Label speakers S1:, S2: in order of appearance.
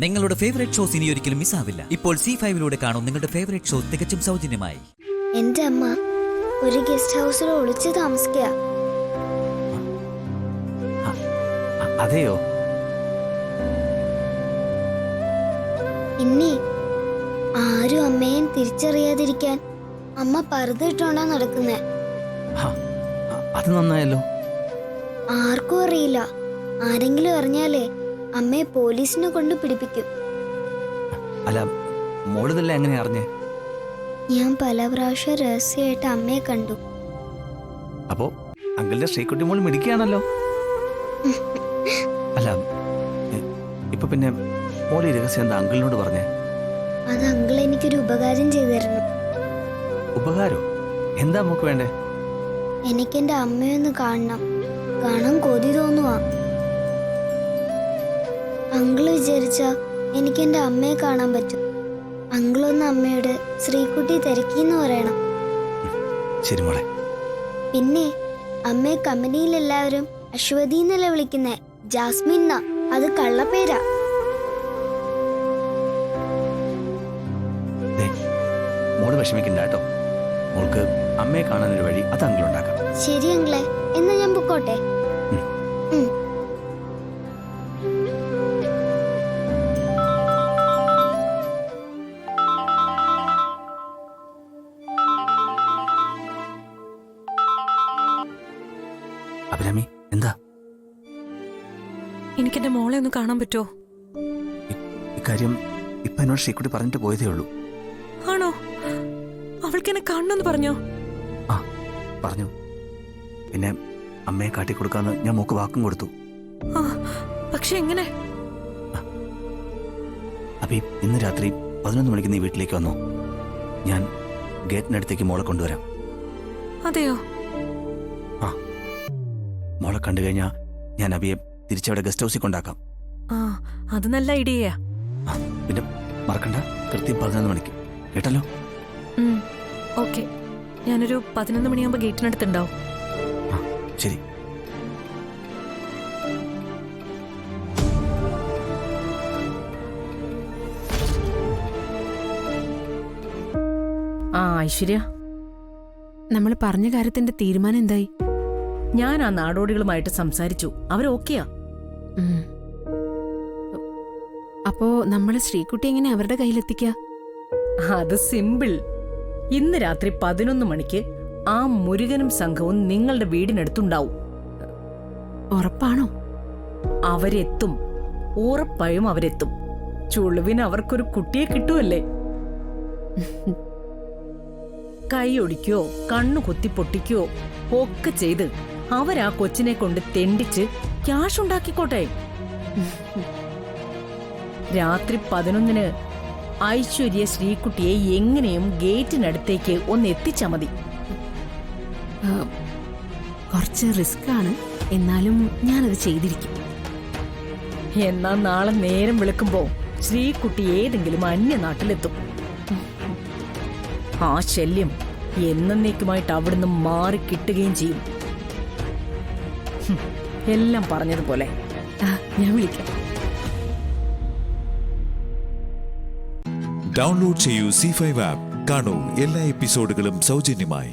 S1: നിങ്ങളുടെ favourite shows ഇനി ഒരിക്കലും മിസ്സാവില്ല. ഇപ്പോൾ C5 കാണും നിങ്ങളുടെ ഫേവറേറ്റ് ഷോ തികച്ചും സൗജന്യമായി.
S2: എന്റെ അമ്മ ഒരു ഗസ്റ്റ് ഹൗസിൽ ഒളിച്ചു താമസിക്കുക.
S3: അതെയോ?
S2: ഇനി ആരും അമ്മയും തിരിച്ചറിയാതിരിക്കാൻ അമ്മ പർദ്ദ ഇട്ടോണ്ടാ നടക്കുന്നേ.
S3: അത് നന്നായല്ലോ.
S2: ആർക്കും അറിയില്ല. ആരെങ്കിലും അറിഞ്ഞാലേ അമ്മയെ പോലീസിനെ കൊണ്ട് പിടിപ്പിക്കും.
S3: അല്ല, മോളിതല്ലേ എങ്ങനെ അറിഞ്ഞേ?
S2: ഞാൻ പല പ്രാവശ്യം രഹസ്യമായിട്ട് അമ്മയെ കണ്ടു.
S3: അപ്പോ അങ്കിളുടെ ശ്രീകുട്ടി മോൾ മിടിക്കുകയാണല്ലോ. അല്ല, ഇപ്പൊ പിന്നെ മോളി രഹസ്യം എന്താ അങ്കിളിനോട് പറഞ്ഞേ?
S2: അത് അങ്കിൾ എനിക്കൊരു ഉപകാരം ചെയ്തിരുന്നു.
S3: ഉപകാരോ? എന്താ മോക്ക് വേണ്ടേ?
S2: എനിക്കെന്റെ അമ്മയൊന്ന് കാണണം. കാണാൻ കൊതി തോന്നുവാ. അങ്കിള് വിചാരിച്ച എനിക്കെന്റെ അമ്മയെ കാണാൻ പറ്റും. അങ്കിളൊന്ന് അമ്മയോട് ശ്രീകുട്ടി തിരക്കിന്ന് പറയണം.
S3: ശരി മോളെ.
S2: പിന്നെ അമ്മയെ കമ്പനിയിലെല്ലാവരും അശ്വതി എന്നല്ല വിളിക്കുന്നേ, ജാസ്മിൻ. അത് കള്ളപ്പേരാ.
S3: മോള് വിഷമിക്കണ്ട കേട്ടോ. മോൾക്ക് അമ്മയെ കാണാനൊരു വഴി അത് അങ്കിളുണ്ടാക്കാം.
S2: ശരി അങ്കിളെ, എന്നാ ഞാൻ പൊക്കോട്ടെ.
S3: അഭിരാമി, എന്താ?
S4: എനിക്കെന്റെ മോളെ ഒന്ന് കാണാൻ പറ്റുമോ?
S3: ഇക്കാര്യം ഇപ്പൊ എന്നോട് ശ്രീകുട്ടി പറഞ്ഞിട്ട് പോയതേ ഉള്ളൂ.
S4: ആണോ? അവൾക്ക് എന്നെ കാണണമെന്ന് പറഞ്ഞോ?
S3: ആ, പറഞ്ഞു. പിന്നെ അമ്മയെ കാട്ടിക്കൊടുക്കാന്ന് ഞാൻ മോക്ക് വാക്കും കൊടുത്തു.
S4: പക്ഷെ എങ്ങനെ?
S3: അപ്പൊ ഇന്ന് രാത്രി 11 മണിക്ക് നീ വീട്ടിലേക്ക് വന്നോ. ഞാൻ ഗേറ്റിനടുത്തേക്ക് മോളെ കൊണ്ടുവരാം.
S4: അതെയോ?
S3: ആ, മോളെ കണ്ടു കഴിഞ്ഞാ ഞാൻ അബിയെ തിരിച്ചവിടെ ഗസ്റ്റ് ഹൗസിൽ കൊണ്ടാക്കാം.
S4: ആ, അത് നല്ല ഐഡിയയാ.
S3: പിന്നെ മറക്കണ്ട, കൃത്യം 11 മണിക്ക് കേട്ടല്ലോ.
S4: ഓക്കെ, ഞാനൊരു 11 മണിയാകുമ്പോ ഗേറ്റിനടുത്തുണ്ടാവും.
S3: ആ, ശരി.
S5: ഐശ്വര്യ, നമ്മൾ പറഞ്ഞ കാര്യത്തിന്റെ തീരുമാനം എന്തായി?
S6: ഞാൻ ആ നാടോടികളുമായിട്ട് സംസാരിച്ചു. അവരൊക്കെയാ.
S5: അപ്പോ നമ്മള് ശ്രീകുട്ടി എങ്ങനെ അവരുടെ കയ്യിലെത്തിക്ക?
S6: അത് സിമ്പിൾ. ഇന്ന് രാത്രി 11 മണിക്ക് ആ മുരുകനും സംഘവും നിങ്ങളുടെ വീടിനടുത്തുണ്ടാവും.
S5: ഉറപ്പാണോ?
S6: അവരെത്തും, ഉറപ്പായും അവരെത്തും. ചുളുവിന് അവർക്കൊരു കുട്ടിയെ കിട്ടുമല്ലേ. കൈ ഒടിക്കോ കണ്ണു കുത്തി പൊട്ടിക്കോ ഒക്കെ ചെയ്ത് അവരാ കൊച്ചിനെ കൊണ്ട് തെണ്ടിച്ച് ക്യാഷ് ഉണ്ടാക്കിക്കോട്ടെ. രാത്രി 11-ന് ഐശ്വര്യ ശ്രീകുട്ടിയെ എങ്ങനെയും ഗേറ്റിനടുത്തേക്ക് ഒന്ന് എത്തിച്ചാ മതി.
S5: കുറച്ച് റിസ്ക് ആണ്, എന്നാലും ഞാനത് ചെയ്തിരിക്കും.
S6: എന്നാ നാളെ നേരം വിളിക്കുമ്പോ ശ്രീകുട്ടി ഏതെങ്കിലും അന്യനാട്ടിലെത്തും. ആ ശല്യം എന്നേക്കുമായിട്ട് അവിടുന്ന് മാറിക്കിട്ടുകയും ചെയ്യും. എല്ലാം പറഞ്ഞതുപോലെ.
S5: ഞാൻ വിളിക്കാം.
S7: ഡൗൺലോഡ് ചെയ്യൂ C5 ആപ്പ്. കാണൂ എല്ലാ എപ്പിസോഡുകളും സൗജന്യമായി.